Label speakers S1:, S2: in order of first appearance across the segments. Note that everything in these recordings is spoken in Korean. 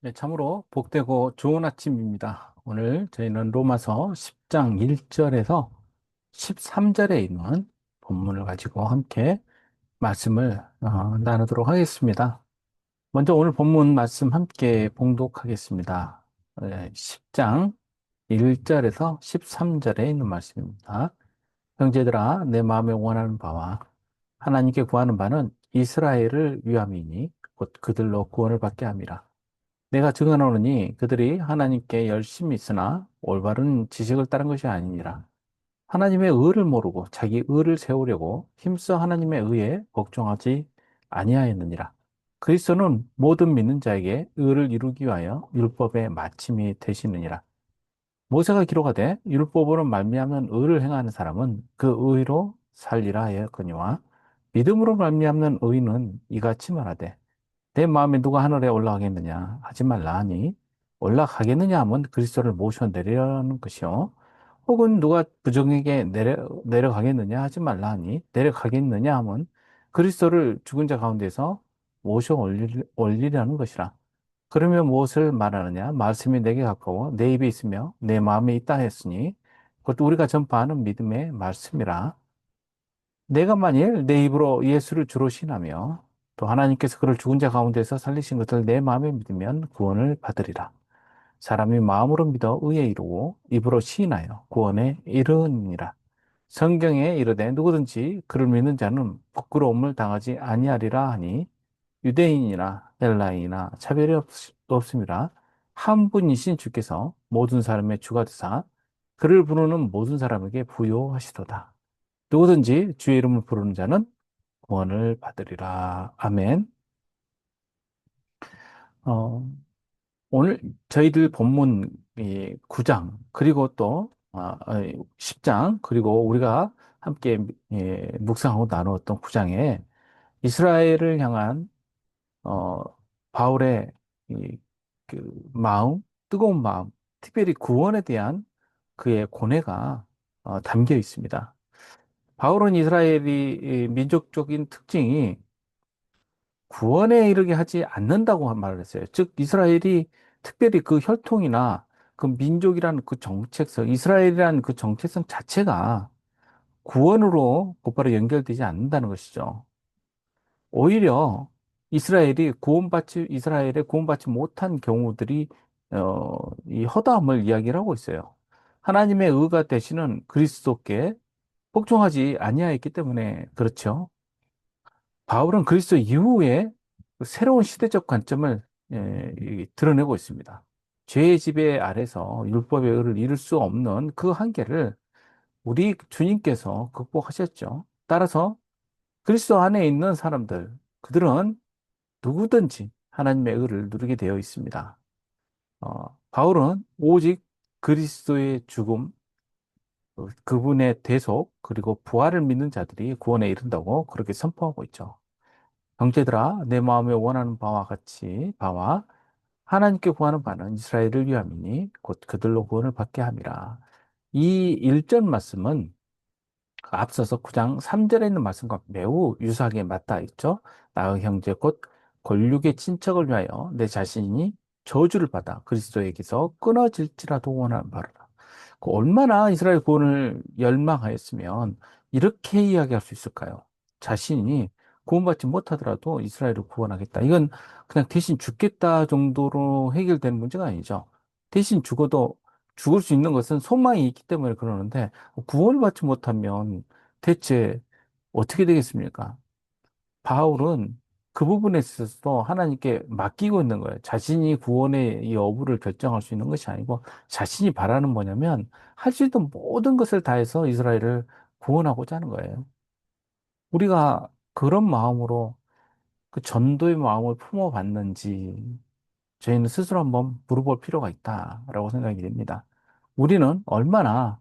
S1: 네, 참으로 복되고 좋은 아침입니다. 오늘 저희는 로마서 10장 1절에서 13절에 있는 본문을 가지고 함께 말씀을 나누도록 하겠습니다. 먼저 오늘 본문 말씀 함께 봉독하겠습니다. 10장 1절에서 13절에 있는 말씀입니다. 형제들아, 내 마음에 원하는 바와 하나님께 구하는 바는 이스라엘을 위함이니 곧 그들로 구원을 받게 함이라. 내가 증언하노니 그들이 하나님께 열심히 있으나 올바른 지식을 따른 것이 아니니라. 하나님의 의를 모르고 자기 의를 세우려고 힘써 하나님의 의에 복종하지 아니하였느니라. 그리스도는 모든 믿는 자에게 의를 이루기 위하여 율법의 마침이 되시느니라. 모세가 기록하되 율법으로 말미암는 의를 행하는 사람은 그 의로 살리라 하였거니와 믿음으로 말미암는 의는 이같이 말하되 내 마음에 누가 하늘에 올라가겠느냐 하지 말라 하니 올라가겠느냐 하면 그리스도를 모셔 내려는 것이요 혹은 누가 부정에게 내려가겠느냐 하지 말라 하니 내려가겠느냐 하면 그리스도를 죽은 자 가운데서 모셔 올리려는 것이라. 그러면 무엇을 말하느냐? 말씀이 내게 가까워 내 입에 있으며 내 마음에 있다 했으니 그것도 우리가 전파하는 믿음의 말씀이라. 내가 만일 내 입으로 예수를 주로 신하며 또 하나님께서 그를 죽은 자 가운데서 살리신 것을 내 마음에 믿으면 구원을 받으리라. 사람이 마음으로 믿어 의에 이르고 입으로 시인하여 구원에 이르느니라. 성경에 이르되 누구든지 그를 믿는 자는 부끄러움을 당하지 아니하리라 하니 유대인이나 헬라인이나 차별이 없음이라. 한 분이신 주께서 모든 사람의 주가 되사 그를 부르는 모든 사람에게 부요하시도다. 누구든지 주의 이름을 부르는 자는 구원을 받으리라. 아멘. 어, 오늘 저희들 본문 이 9장 그리고 또 10장 그리고 우리가 함께 묵상하고 나누었던 9장에 이스라엘을 향한 어, 바울의 이, 그 마음, 뜨거운 마음, 특별히 구원에 대한 그의 고뇌가 담겨 있습니다. 바울은 이스라엘이 이 민족적인 특징이 구원에 이르게 하지 않는다고 말을 했어요. 즉, 이스라엘이 특별히 그 혈통이나 그 민족이라는 그 정체성, 이스라엘이라는 그 정체성 자체가 구원으로 곧바로 연결되지 않는다는 것이죠. 오히려 이스라엘에 구원받지 못한 경우들이, 이 허다함을 이야기를 하고 있어요. 하나님의 의가 되시는 그리스도께 복종하지 아니하였기 때문에 그렇죠. 바울은 그리스도 이후에 그 새로운 시대적 관점을 드러내고 있습니다. 죄의 지배 아래서 율법의 의를 이룰 수 없는 그 한계를 우리 주님께서 극복하셨죠. 따라서 그리스도 안에 있는 사람들, 그들은 누구든지 하나님의 의를 누리게 되어 있습니다. 바울은 오직 그리스도의 죽음, 그분의 대속, 그리고 부활을 믿는 자들이 구원에 이른다고 그렇게 선포하고 있죠. 형제들아, 내 마음에 원하는 바와 하나님께 구하는 바는 이스라엘을 위함이니 곧 그들로 구원을 받게 함이라. 이 1절 말씀은 앞서서 9장 3절에 있는 말씀과 매우 유사하게 맞닿아 있죠. 나의 형제 곧 권력의 친척을 위하여 내 자신이 저주를 받아 그리스도에게서 끊어질지라도 원하는 바로라. 얼마나 이스라엘 구원을 열망하였으면 이렇게 이야기할 수 있을까요? 자신이 구원받지 못하더라도 이스라엘을 구원하겠다. 이건 그냥 대신 죽겠다 정도로 해결되는 문제가 아니죠. 대신 죽어도 죽을 수 있는 것은 소망이 있기 때문에 그러는데 구원을 받지 못하면 대체 어떻게 되겠습니까? 바울은 그 부분에 있어서 하나님께 맡기고 있는 거예요. 자신이 구원의 이 여부를 결정할 수 있는 것이 아니고 자신이 바라는 뭐냐면 할 수 있는 모든 것을 다해서 이스라엘을 구원하고자 하는 거예요. 우리가 그런 마음으로 그 전도의 마음을 품어봤는지 저희는 스스로 한번 물어볼 필요가 있다라고 생각이 됩니다. 우리는 얼마나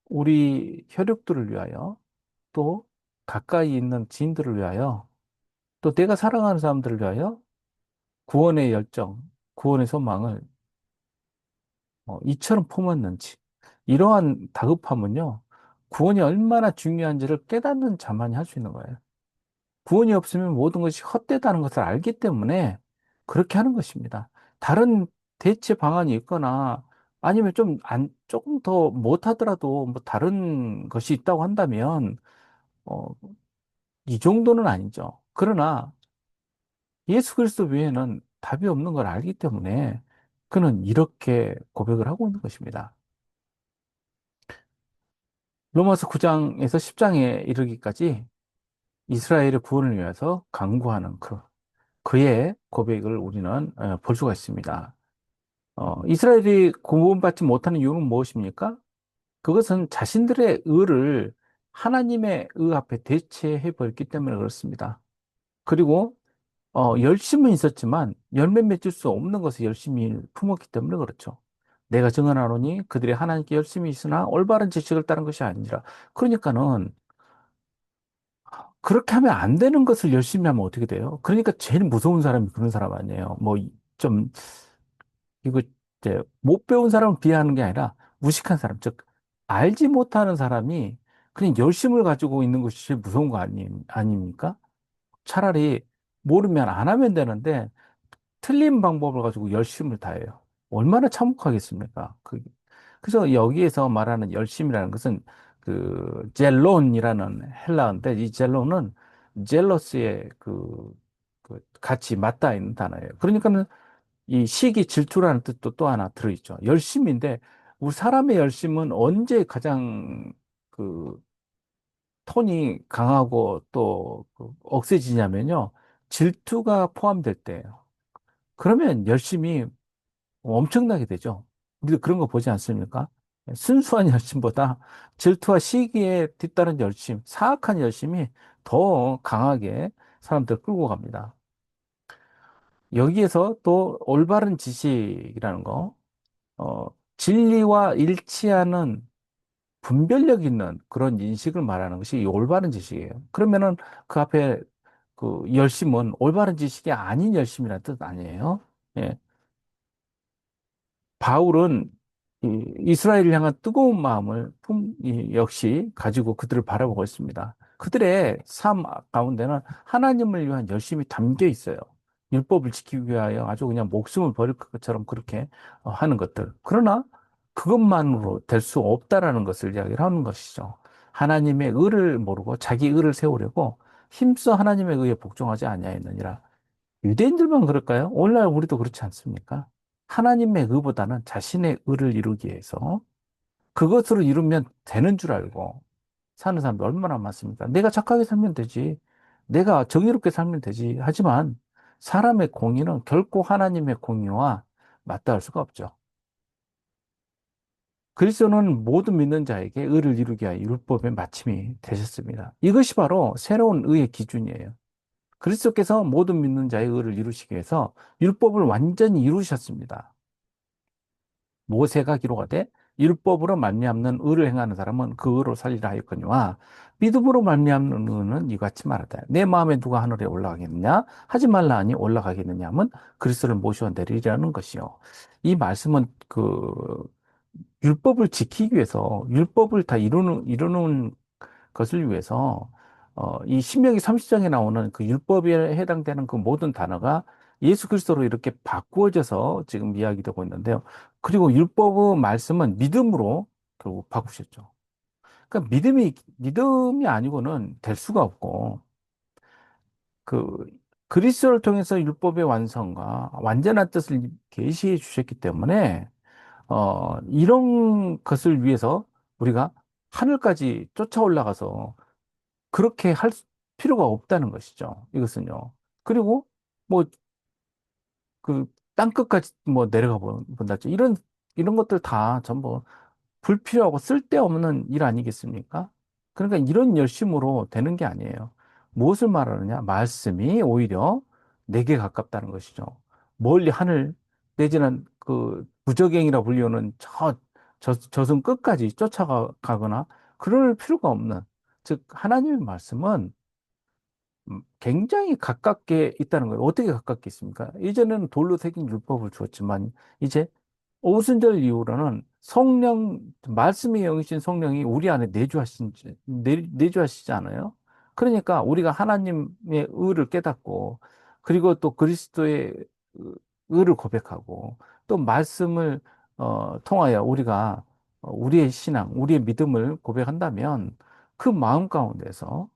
S1: 우리 혈육들을 위하여 또 가까이 있는 지인들을 위하여 또 내가 사랑하는 사람들을 위하여 구원의 열정, 구원의 소망을 이처럼 품었는지 이러한 다급함은요 구원이 얼마나 중요한지를 깨닫는 자만이 할 수 있는 거예요. 구원이 없으면 모든 것이 헛되다는 것을 알기 때문에 그렇게 하는 것입니다. 다른 대체 방안이 있거나 아니면 조금 더 못하더라도 뭐 다른 것이 있다고 한다면, 어, 이 정도는 아니죠. 그러나 예수 그리스도 외에는 답이 없는 걸 알기 때문에 그는 이렇게 고백을 하고 있는 것입니다. 로마서 9장에서 10장에 이르기까지 이스라엘의 구원을 위해서 간구하는 그의 고백을 우리는 볼 수가 있습니다. 이스라엘이 구원받지 못하는 이유는 무엇입니까? 그것은 자신들의 의를 하나님의 의 앞에 대체해 버렸기 때문에 그렇습니다. 그리고 열심은 있었지만 열매 맺을 수 없는 것을 열심히 품었기 때문에 그렇죠. 내가 증언하노니 그들이 하나님께 열심히 있으나 올바른 지식을 따른 것이 아니라. 그러니까는 그렇게 하면 안 되는 것을 열심히 하면 어떻게 돼요? 그러니까 제일 무서운 사람이 그런 사람 아니에요. 뭐 좀 이거 이제 못 배운 사람을 비하하는 게 아니라 무식한 사람, 즉 알지 못하는 사람이 그냥 열심을 가지고 있는 것이 제일 무서운 거 아닙니까? 차라리 모르면 안 하면 되는데 틀린 방법을 가지고 열심을 다해요. 얼마나 참혹하겠습니까? 그래서 여기에서 말하는 열심이라는 것은 그 젤론이라는 헬라어인데 이 젤론은 젤러스의 같이 맞닿아 있는 단어예요. 그러니까는 이 시기 질투라는 뜻도 또 하나 들어있죠. 열심인데 우리 사람의 열심은 언제 가장 그 톤이 강하고 또그 억세지냐면요. 질투가 포함될 때예요. 그러면 열심히 엄청나게 되죠. 우리도 그런 거 보지 않습니까? 순수한 열심보다 질투와 시기에 뒤따른 열심, 사악한 열심이 더 강하게 사람들을 끌고 갑니다. 여기에서 또 올바른 지식이라는 거, 진리와 일치하는 분별력 있는 그런 인식을 말하는 것이 이 올바른 지식이에요. 그러면은 그 앞에 그 열심은 올바른 지식이 아닌 열심이라는 뜻 아니에요? 예. 바울은 이 이스라엘을 향한 뜨거운 마음을 역시 가지고 그들을 바라보고 있습니다. 그들의 삶 가운데는 하나님을 위한 열심이 담겨 있어요. 율법을 지키기 위하여 아주 그냥 목숨을 버릴 것처럼 그렇게 하는 것들. 그러나 그것만으로 될 수 없다라는 것을 이야기를 하는 것이죠. 하나님의 의를 모르고 자기 의를 세우려고 힘써 하나님의 의에 복종하지 아니하였느니라. 유대인들만 그럴까요? 오늘날 우리도 그렇지 않습니까? 하나님의 의보다는 자신의 의를 이루기 위해서 그것으로 이루면 되는 줄 알고 사는 사람이 얼마나 많습니까? 내가 착하게 살면 되지. 내가 정의롭게 살면 되지. 하지만 사람의 공의는 결코 하나님의 공의와 맞닿을 수가 없죠. 그리스도는 모든 믿는 자에게 의를 이루게 하여 율법의 마침이 되셨습니다. 이것이 바로 새로운 의의 기준이에요. 그리스도께서 모든 믿는 자의 의를 이루시기 위해서 율법을 완전히 이루셨습니다. 모세가 기록하되 율법으로 말미암는 의를 행하는 사람은 그 의로 살리라 하였거니와 믿음으로 말미암는 의는 이같이 말하다. 내 마음에 누가 하늘에 올라가겠느냐? 하지 말라 하니 올라가겠느냐 하면 그리스도를 모시어 내리라는 것이요. 이 말씀은 율법을 지키기 위해서 율법을 다 이루는 것을 위해서 이 신명기 30장에 나오는 그 율법에 해당되는 그 모든 단어가 예수 그리스도로 이렇게 바꾸어져서 지금 이야기되고 있는데요. 그리고 율법의 말씀은 믿음으로 결국 바꾸셨죠. 그러니까 믿음이 아니고는 될 수가 없고 그 그리스도를 통해서 율법의 완성과 완전한 뜻을 계시해 주셨기 때문에 이런 것을 위해서 우리가 하늘까지 쫓아 올라가서 그렇게 필요가 없다는 것이죠. 이것은요. 그리고 뭐 그 땅끝까지 뭐 내려가 본다죠. 이런 것들 다 전부 불필요하고 쓸데없는 일 아니겠습니까? 그러니까 이런 열심으로 되는 게 아니에요. 무엇을 말하느냐? 말씀이 오히려 내게 가깝다는 것이죠. 멀리 하늘 내지는 그 부적행이라 불리우는 저승 끝까지 쫓아가거나 그럴 필요가 없는 즉 하나님의 말씀은 굉장히 가깝게 있다는 거예요. 어떻게 가깝게 있습니까? 이전에는 돌로 새긴 율법을 주었지만 이제 오순절 이후로는 말씀의 영이신 성령이 우리 안에 내주하시지 않아요? 그러니까 우리가 하나님의 의를 깨닫고 그리고 또 그리스도의 의를 고백하고 또 말씀을 통하여 우리가 우리의 신앙, 우리의 믿음을 고백한다면 그 마음 가운데서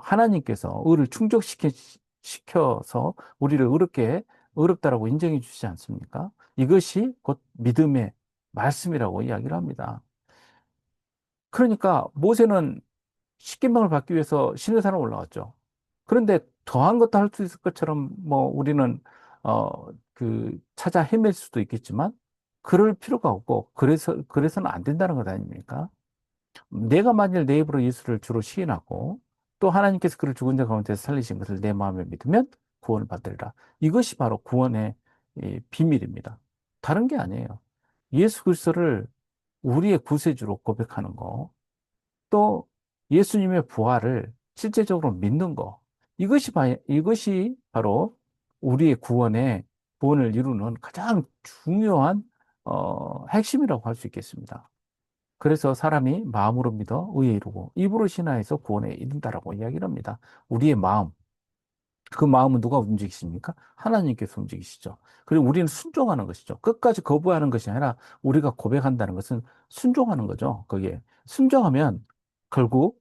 S1: 하나님께서 의를 시켜서 우리를 의롭다라고 인정해 주시지 않습니까? 이것이 곧 믿음의 말씀이라고 이야기를 합니다. 그러니까 모세는 십계명을 받기 위해서 시내산에 올라왔죠. 그런데 더한 것도 할 수 있을 것처럼 뭐 우리는 찾아 헤맬 수도 있겠지만 그럴 필요가 없고 그래서는 안 된다는 것 아닙니까? 내가 만일 내 입으로 예수를 주로 시인하고 또 하나님께서 그를 죽은 자 가운데서 살리신 것을 내 마음에 믿으면 구원을 받으리라. 이것이 바로 구원의 이 비밀입니다. 다른 게 아니에요. 예수 그리스도를 우리의 구세주로 고백하는 거. 또 예수님의 부활을 실제적으로 믿는 거. 이것이 바로 우리의 구원을 이루는 가장 중요한, 핵심이라고 할 수 있겠습니다. 그래서 사람이 마음으로 믿어 의에 이르고 입으로 신하여서 구원에 이른다라고 이야기를 합니다. 우리의 마음. 그 마음은 누가 움직이십니까? 하나님께서 움직이시죠. 그리고 우리는 순종하는 것이죠. 끝까지 거부하는 것이 아니라 우리가 고백한다는 것은 순종하는 거죠. 거기에. 순종하면 결국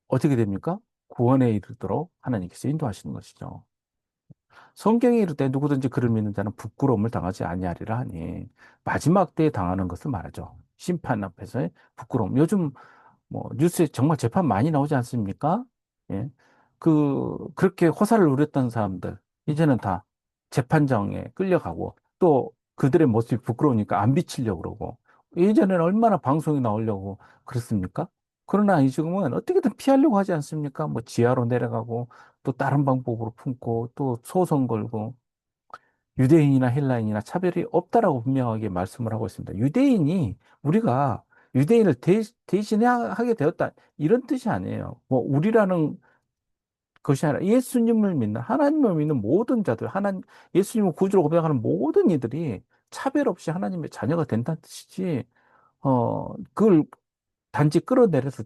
S1: 어떻게 됩니까? 구원에 이르도록 하나님께서 인도하시는 것이죠. 성경에 이르되 누구든지 그를 믿는 자는 부끄러움을 당하지 아니하리라 하니 마지막 때에 당하는 것을 말하죠. 심판 앞에서의 부끄러움. 요즘 뭐 뉴스에 정말 재판 많이 나오지 않습니까? 예. 그렇게 호사를 누렸던 사람들, 이제는 다 재판정에 끌려가고 또 그들의 모습이 부끄러우니까 안 비치려고 그러고 예전에는 얼마나 방송에 나오려고 그랬습니까? 그러나 이 지금은 어떻게든 피하려고 하지 않습니까? 뭐 지하로 내려가고 또 다른 방법으로 품고 또 소송 걸고 유대인이나 헬라인이나 차별이 없다라고 분명하게 말씀을 하고 있습니다. 우리가 유대인을 대신하게 되었다. 이런 뜻이 아니에요. 뭐, 우리라는 것이 아니라 예수님을 믿는, 하나님을 믿는 모든 자들, 예수님을 구주로 고백하는 모든 이들이 차별 없이 하나님의 자녀가 된다는 뜻이지, 그걸 단지 끌어내려서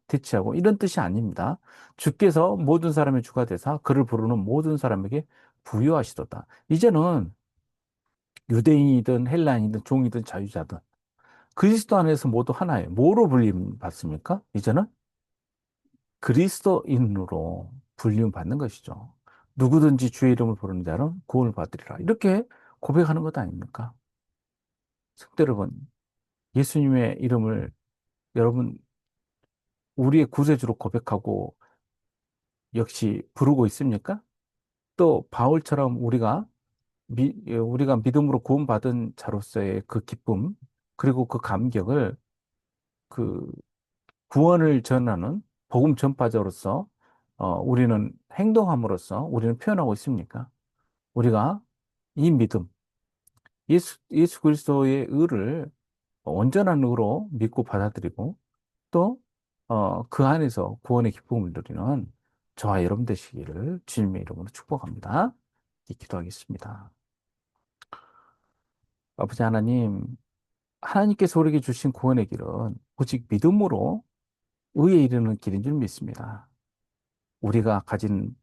S1: 대체하고 이런 뜻이 아닙니다. 주께서 모든 사람의 주가 되사 그를 부르는 모든 사람에게 부유하시도다. 이제는 유대인이든 헬라인이든 종이든 자유자든 그리스도 안에서 모두 하나예요. 뭐로 불림 받습니까? 이제는 그리스도인으로 불림 받는 것이죠. 누구든지 주의 이름을 부르는 자는 구원을 받으리라. 이렇게 고백하는 것 아닙니까? 성도 여러분, 예수님의 이름을 여러분 우리의 구세주로 고백하고 역시 부르고 있습니까? 또 바울처럼 우리가 믿음으로 구원받은 자로서의 그 기쁨 그리고 그 감격을 그 구원을 전하는 복음 전파자로서 우리는 행동함으로써 우리는 표현하고 있습니까? 우리가 이 믿음, 예수 그리스도의 의를 온전한 의로 믿고 받아들이고 또 그 안에서 구원의 기쁨을 누리는 저와 여러분 되시기를 주님의 이름으로 축복합니다. 기도하겠습니다. 아버지 하나님, 하나님께서 우리에게 주신 구원의 길은 오직 믿음으로 의에 이르는 길인 줄 믿습니다. 우리가 가진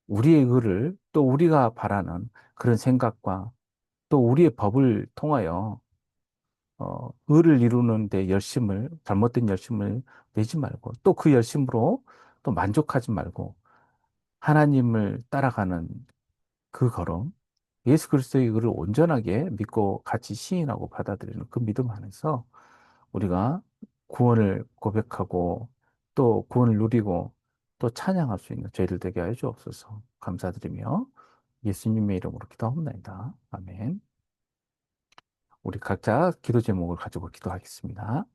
S1: 우리의 의를 또 우리가 바라는 그런 생각과 또 우리의 법을 통하여 의를 이루는 데 잘못된 열심을 내지 말고 또 그 열심으로 또 만족하지 말고 하나님을 따라가는 그 걸음, 예수 그리스도의 의를 온전하게 믿고 같이 시인하고 받아들이는 그 믿음 안에서 우리가 구원을 고백하고 또 구원을 누리고 또 찬양할 수 있는 저희들 되게 하여 주옵소서. 감사드리며 예수님의 이름으로 기도합니다. 아멘. 우리 각자 기도 제목을 가지고 기도하겠습니다.